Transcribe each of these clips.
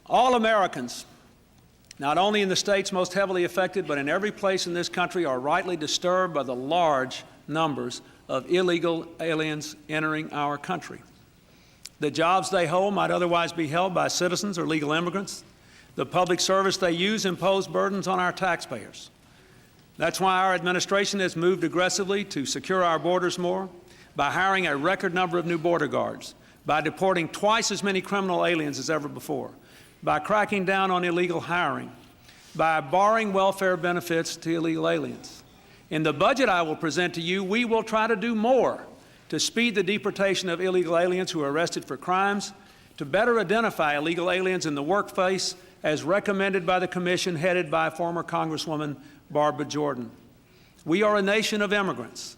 All Americans, not only in the states most heavily affected, but in every place in this country, are rightly disturbed by the large numbers of illegal aliens entering our country. The jobs they hold might otherwise be held by citizens or legal immigrants. The public service they use impose burdens on our taxpayers. That's why our administration has moved aggressively to secure our borders more, by hiring a record number of new border guards, by deporting twice as many criminal aliens as ever before, by cracking down on illegal hiring, by barring welfare benefits to illegal aliens. In the budget I will present to you, we will try to do more to speed the deportation of illegal aliens who are arrested for crimes, to better identify illegal aliens in the workplace as recommended by the Commission headed by former Congresswoman Barbara Jordan. We are a nation of immigrants,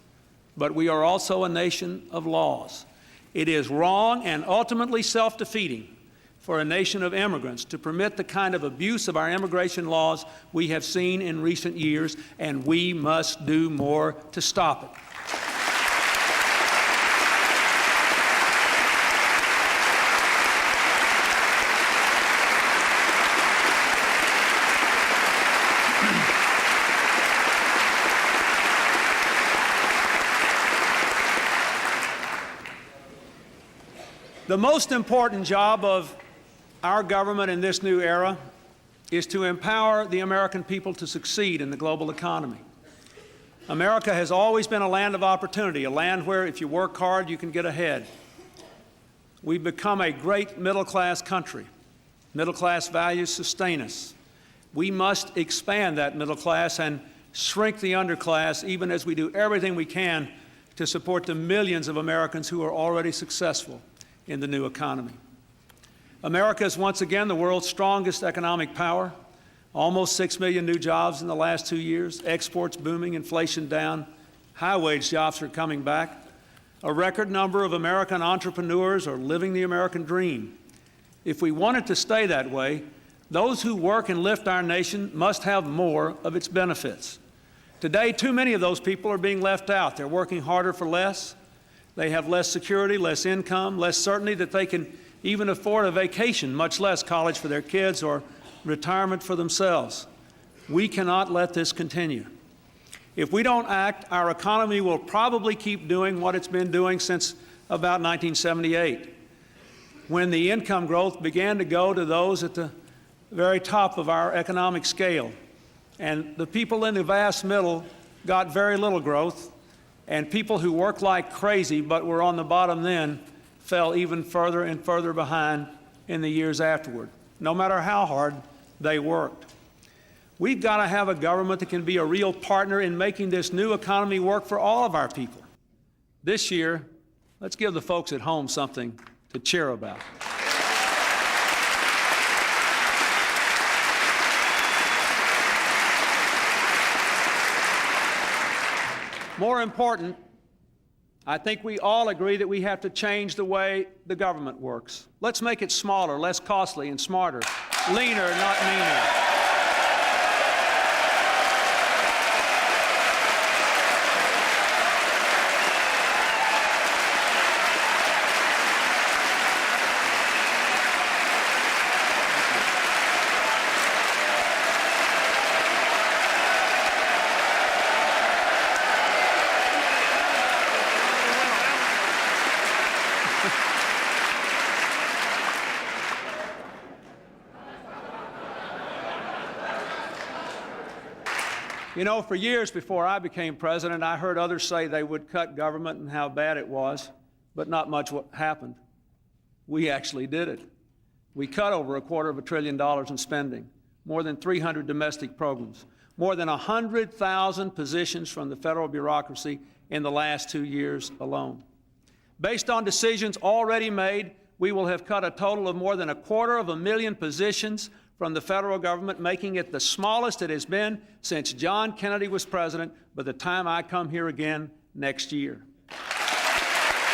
but we are also a nation of laws. It is wrong and ultimately self-defeating for a nation of immigrants to permit the kind of abuse of our immigration laws we have seen in recent years, and we must do more to stop it. The most important job of our government in this new era is to empower the American people to succeed in the global economy. America has always been a land of opportunity, a land where if you work hard, you can get ahead. We've become a great middle-class country. Middle-class values sustain us. We must expand that middle class and shrink the underclass, even as we do everything we can to support the millions of Americans who are already successful in the new economy. America is once again the world's strongest economic power. Almost 6 million new jobs in the last 2 years, exports booming, inflation down, high-wage jobs are coming back. A record number of American entrepreneurs are living the American dream. If we want it to stay that way, those who work and lift our nation must have more of its benefits. Today, too many of those people are being left out. They're working harder for less. They have less security, less income, less certainty that they can even afford a vacation, much less college for their kids or retirement for themselves. We cannot let this continue. If we don't act, our economy will probably keep doing what it's been doing since about 1978, when the income growth began to go to those at the very top of our economic scale. And the people in the vast middle got very little growth, and people who worked like crazy but were on the bottom then fell even further and further behind in the years afterward, no matter how hard they worked. We've got to have a government that can be a real partner in making this new economy work for all of our people. This year, let's give the folks at home something to cheer about. More important, I think we all agree that we have to change the way the government works. Let's make it smaller, less costly, and smarter. Leaner, not meaner. You know, for years before I became president, I heard others say they would cut government and how bad it was, but not much what happened. We actually did it. We cut over $250 billion in spending, more than 300 domestic programs, more than 100,000 positions from the federal bureaucracy in the last 2 years alone. Based on decisions already made, we will have cut a total of more than 250,000 positions from the federal government, making it the smallest it has been since John Kennedy was president by the time I come here again next year.